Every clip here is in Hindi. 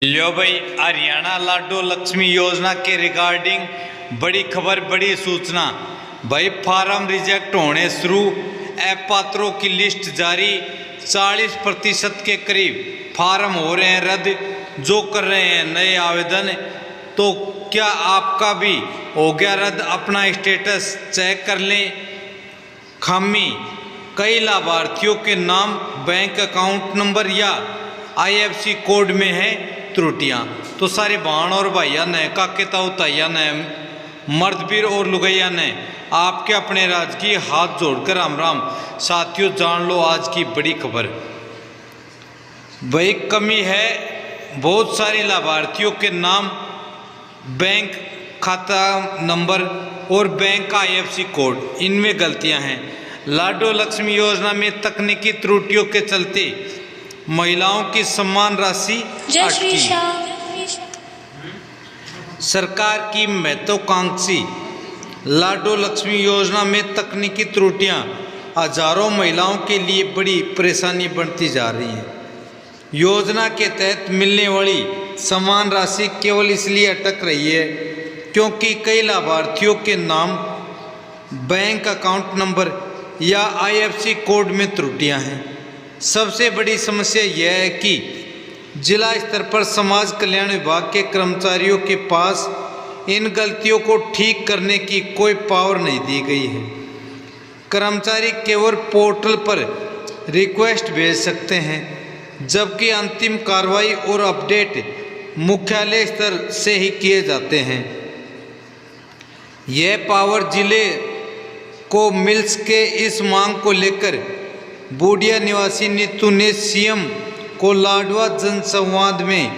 लो भाई, हरियाणा लाडो लक्ष्मी योजना के रिगार्डिंग बड़ी खबर, बड़ी सूचना। भाई फार्म रिजेक्ट होने शुरू, अपात्रों की लिस्ट जारी। 40% के करीब फार्म हो रहे हैं रद्द। जो कर रहे हैं नए आवेदन, तो क्या आपका भी हो गया रद्द? अपना स्टेटस चेक कर लें। खामी, कई लाभार्थियों के नाम, बैंक अकाउंट नंबर या IFSC कोड में है त्रुटियां। तो सारे बहन और भैया ने, काके ताऊ ताइया ने, मर्दवीर और लुगैया ने आपके अपने राजकीय हाथ जोड़कर राम राम। साथियों, जान लो आज की बड़ी खबर। भाई कमी है, बहुत सारे लाभार्थियों के नाम, बैंक खाता नंबर और बैंक का IFSC कोड, इनमें गलतियां हैं। लाडो लक्ष्मी योजना में तकनीकी त्रुटियों के चलते महिलाओं की सम्मान राशि अटकी। सरकार की महत्वाकांक्षी लाडो लक्ष्मी योजना में तकनीकी त्रुटियां हजारों महिलाओं के लिए बड़ी परेशानी बनती जा रही है। योजना के तहत मिलने वाली सम्मान राशि केवल इसलिए अटक रही है क्योंकि कई लाभार्थियों के नाम, बैंक अकाउंट नंबर या IFSC कोड में त्रुटियां हैं। सबसे बड़ी समस्या यह है कि जिला स्तर पर समाज कल्याण विभाग के कर्मचारियों के पास इन गलतियों को ठीक करने की कोई पावर नहीं दी गई है। कर्मचारी केवल पोर्टल पर रिक्वेस्ट भेज सकते हैं, जबकि अंतिम कार्रवाई और अपडेट मुख्यालय स्तर से ही किए जाते हैं। यह पावर जिले को मिल सके, इस मांग को लेकर बूडिया निवासी नीतू ने CM को लाडवा जनसंवाद में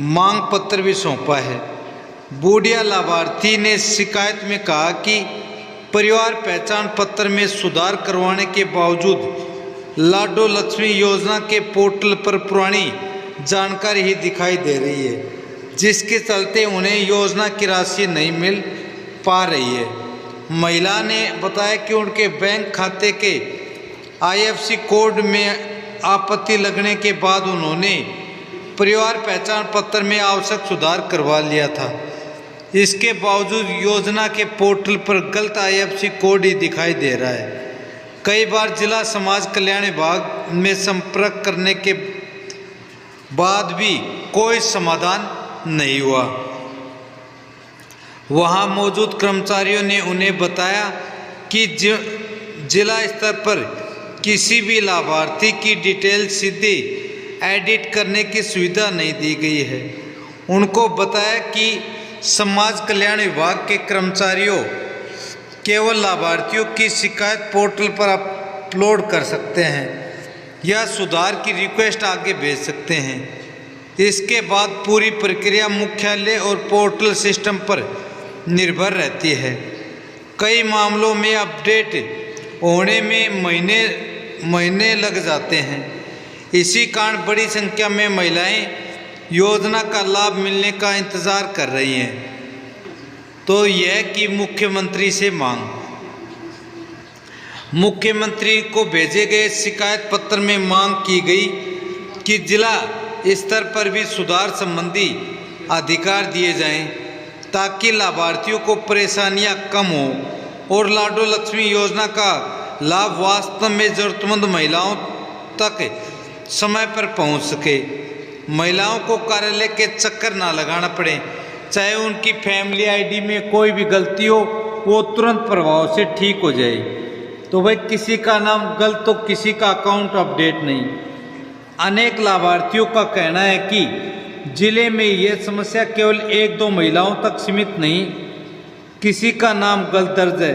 मांग पत्र भी सौंपा है। बूडिया लाभार्थी ने शिकायत में कहा कि परिवार पहचान पत्र में सुधार करवाने के बावजूद लाडो लक्ष्मी योजना के पोर्टल पर पुरानी जानकारी ही दिखाई दे रही है, जिसके चलते उन्हें योजना की राशि नहीं मिल पा रही है। महिला ने बताया कि उनके बैंक खाते के IFSC कोड में आपत्ति लगने के बाद उन्होंने परिवार पहचान पत्र में आवश्यक सुधार करवा लिया था। इसके बावजूद योजना के पोर्टल पर गलत IFSC कोड ही दिखाई दे रहा है। कई बार जिला समाज कल्याण विभाग में संपर्क करने के बाद भी कोई समाधान नहीं हुआ। वहां मौजूद कर्मचारियों ने उन्हें बताया कि जिला स्तर पर किसी भी लाभार्थी की डिटेल सीधे एडिट करने की सुविधा नहीं दी गई है। उनको बताया कि समाज कल्याण विभाग के कर्मचारियों केवल लाभार्थियों की शिकायत पोर्टल पर अपलोड कर सकते हैं या सुधार की रिक्वेस्ट आगे भेज सकते हैं। इसके बाद पूरी प्रक्रिया मुख्यालय और पोर्टल सिस्टम पर निर्भर रहती है। कई मामलों में अपडेट होने में महीने लग जाते हैं। इसी कारण बड़ी संख्या में महिलाएं योजना का लाभ मिलने का इंतज़ार कर रही हैं। तो यह कि मुख्यमंत्री से मांग। मुख्यमंत्री को भेजे गए शिकायत पत्र में मांग की गई कि जिला स्तर पर भी सुधार संबंधी अधिकार दिए जाएं, ताकि लाभार्थियों को परेशानियां कम हो और लाडो लक्ष्मी योजना का लाभ वास्तव में जरूरतमंद महिलाओं तक समय पर पहुंच सके। महिलाओं को कार्यालय के चक्कर ना लगाना पड़े, चाहे उनकी फैमिली ID में कोई भी गलती हो वो तुरंत प्रभाव से ठीक हो जाए। तो भाई किसी का नाम गलत तो किसी का अकाउंट अपडेट नहीं। अनेक लाभार्थियों का कहना है कि जिले में यह समस्या केवल 1-2 महिलाओं तक सीमित नहीं, किसी का नाम गलत दर्ज है,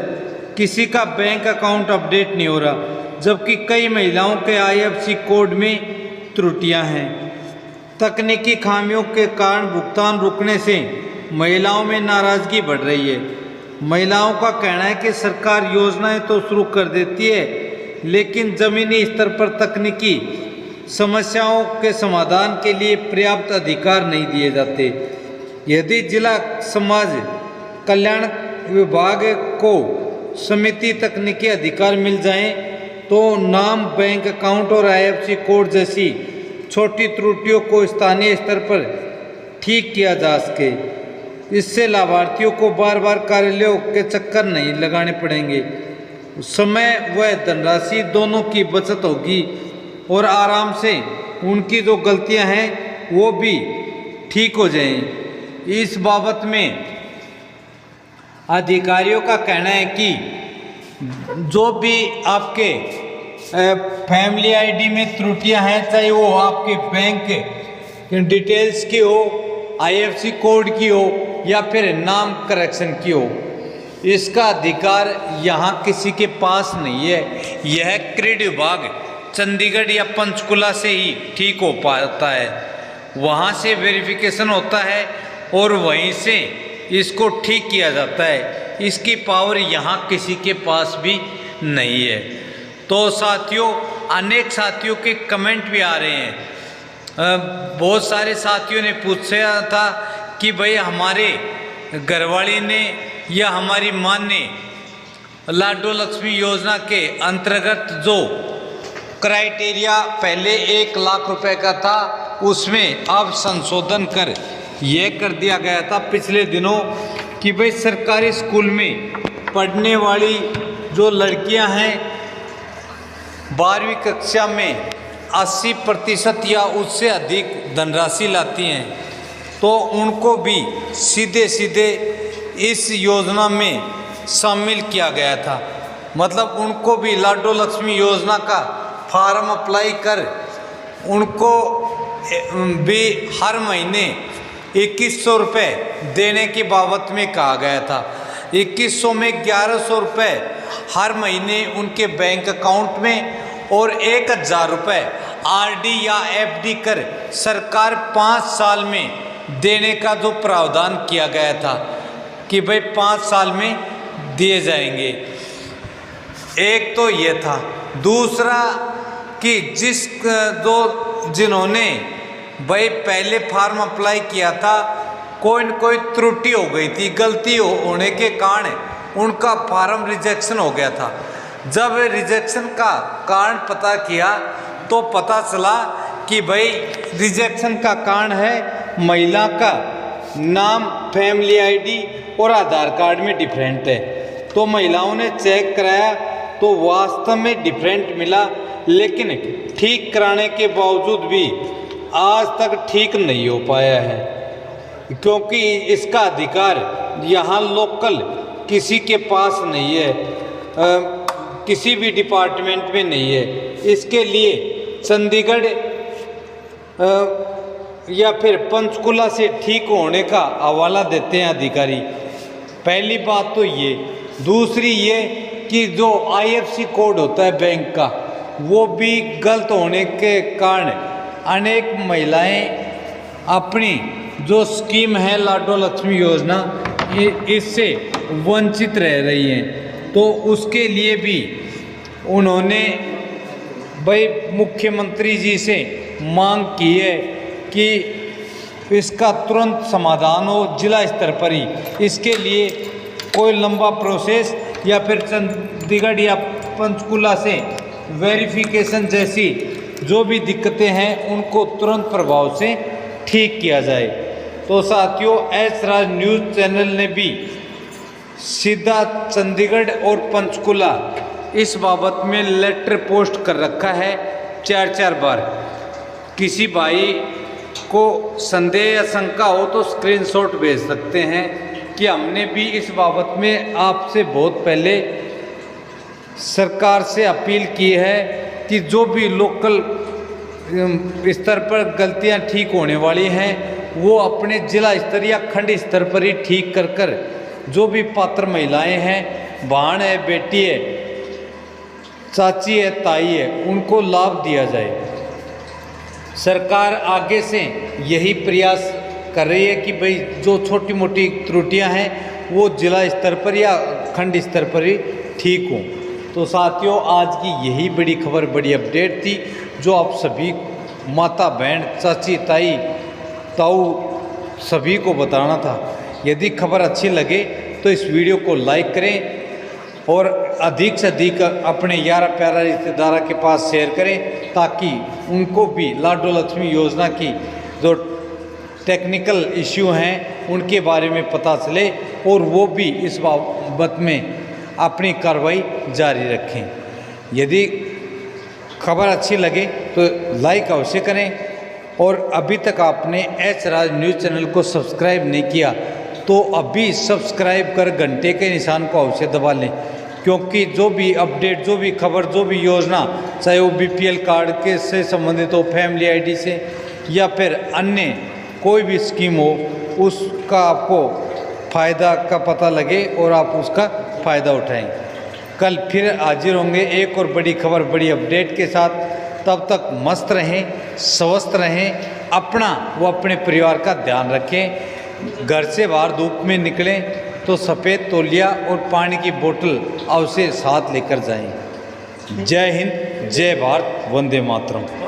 किसी का बैंक अकाउंट अपडेट नहीं हो रहा, जबकि कई महिलाओं के IFSC कोड में त्रुटियां हैं। तकनीकी खामियों के कारण भुगतान रुकने से महिलाओं में नाराजगी बढ़ रही है। महिलाओं का कहना है कि सरकार योजनाएं तो शुरू कर देती है, लेकिन ज़मीनी स्तर पर तकनीकी समस्याओं के समाधान के लिए पर्याप्त अधिकार नहीं दिए जाते। यदि जिला समाज कल्याण विभाग को समिति तकनीकी अधिकार मिल जाएं, तो नाम, बैंक अकाउंट और IFSC कोड जैसी छोटी त्रुटियों को स्थानीय स्तर पर ठीक किया जा सके। इससे लाभार्थियों को बार बार कार्यालयों के चक्कर नहीं लगाने पड़ेंगे। समय व धनराशि दोनों की बचत होगी और आराम से उनकी जो गलतियां हैं वो भी ठीक हो जाएं। इस बाबत में अधिकारियों का कहना है कि जो भी आपके फैमिली आईडी में त्रुटियां हैं, चाहे वो आपके बैंक डिटेल्स की हो, आईएफएससी कोड की हो या फिर नाम करेक्शन की हो, इसका अधिकार यहाँ किसी के पास नहीं है। यह क्रीड विभाग चंडीगढ़ या पंचकुला से ही ठीक हो पाता है। वहाँ से वेरिफिकेशन होता है और वहीं से इसको ठीक किया जाता है। इसकी पावर यहाँ किसी के पास भी नहीं है। तो साथियों, अनेक साथियों के कमेंट भी आ रहे हैं। बहुत सारे साथियों ने पूछा था कि भाई हमारे घरवाली ने या हमारी मां ने लाडो लक्ष्मी योजना के अंतर्गत जो क्राइटेरिया पहले 1 लाख रुपए का था, उसमें अब संशोधन कर यह कर दिया गया था पिछले दिनों कि भाई सरकारी स्कूल में पढ़ने वाली जो लड़कियां हैं 12वीं कक्षा में 80% या उससे अधिक धनराशि लाती हैं, तो उनको भी सीधे सीधे इस योजना में शामिल किया गया था। मतलब उनको भी लाडो लक्ष्मी योजना का फॉर्म अप्लाई कर उनको भी हर महीने 2100 रुपये देने की बाबत में कहा गया था। 2100 में 1100 रुपये हर महीने उनके बैंक अकाउंट में और 1000 रुपये आरडी या एफडी कर सरकार 5 साल में देने का जो प्रावधान किया गया था कि भाई 5 साल में दिए जाएंगे। एक तो ये था। दूसरा कि जिन्होंने भाई पहले फॉर्म अप्लाई किया था, कोई न कोई त्रुटि हो गई थी, गलती होने के कारण उनका फॉर्म रिजेक्शन हो गया था। जब रिजेक्शन का कारण पता किया तो पता चला कि भाई रिजेक्शन का कारण है महिला का नाम, फैमिली आईडी और आधार कार्ड में डिफरेंट है। तो महिलाओं ने चेक कराया तो वास्तव में डिफरेंट मिला, लेकिन ठीक कराने के बावजूद भी आज तक ठीक नहीं हो पाया है, क्योंकि इसका अधिकार यहाँ लोकल किसी के पास नहीं है, किसी भी डिपार्टमेंट में नहीं है। इसके लिए चंडीगढ़ या फिर पंचकुला से ठीक होने का हवाला देते हैं अधिकारी। पहली बात तो ये। दूसरी ये कि जो आईएफएससी कोड होता है बैंक का, वो भी गलत होने के कारण अनेक महिलाएं अपनी जो स्कीम है लाडो लक्ष्मी योजना, इससे वंचित रह रही हैं। तो उसके लिए भी उन्होंने भाई मुख्यमंत्री जी से मांग की है कि इसका तुरंत समाधान हो जिला स्तर पर ही। इसके लिए कोई लंबा प्रोसेस या फिर चंडीगढ़ या पंचकुला से वेरिफिकेशन जैसी जो भी दिक्कतें हैं उनको तुरंत प्रभाव से ठीक किया जाए। तो साथियों, एस राज न्यूज़ चैनल ने भी सीधा चंडीगढ़ और पंचकुला इस बाबत में लेटर पोस्ट कर रखा है 4-4 बार। किसी भाई को संदेह या शंका हो तो स्क्रीनशॉट भेज सकते हैं कि हमने भी इस बाबत में आपसे बहुत पहले सरकार से अपील की है कि जो भी लोकल स्तर पर गलतियां ठीक होने वाली हैं वो अपने जिला स्तर या खंड स्तर पर ही ठीक कर जो भी पात्र महिलाएं हैं, बहन है, बेटी है, चाची है, ताई है, उनको लाभ दिया जाए। सरकार आगे से यही प्रयास कर रही है कि भाई जो छोटी मोटी त्रुटियां हैं वो जिला स्तर पर या खंड स्तर पर ही ठीक हों। तो साथियों, आज की यही बड़ी खबर, बड़ी अपडेट थी जो आप सभी माता, बहन, चाची, ताई, ताऊ सभी को बताना था। यदि खबर अच्छी लगे तो इस वीडियो को लाइक करें और अधिक से अधिक अपने यारा प्यारा रिश्तेदारों के पास शेयर करें ताकि उनको भी लाडो लक्ष्मी योजना की जो टेक्निकल इश्यू हैं उनके बारे में पता चले और वो भी इस बाबत में अपनी कार्रवाई जारी रखें। यदि खबर अच्छी लगे तो लाइक अवश्य करें और अभी तक आपने एच राज न्यूज़ चैनल को सब्सक्राइब नहीं किया तो अभी सब्सक्राइब कर घंटे के निशान को अवश्य दबा लें, क्योंकि जो भी अपडेट, जो भी खबर, जो भी योजना, चाहे वो बीपीएल कार्ड के से संबंधित हो, फैमिली आईडी से या फिर अन्य कोई भी स्कीम हो, उसका आपको फ़ायदा का पता लगे और आप उसका फ़ायदा उठाएं। कल फिर हाजिर होंगे एक और बड़ी खबर, बड़ी अपडेट के साथ। तब तक मस्त रहें, स्वस्थ रहें, अपना व अपने परिवार का ध्यान रखें। घर से बाहर धूप में निकलें तो सफ़ेद तौलिया और पानी की बोतल अवश्य साथ लेकर जाएं। जय हिंद, जय भारत, वंदे मातरम।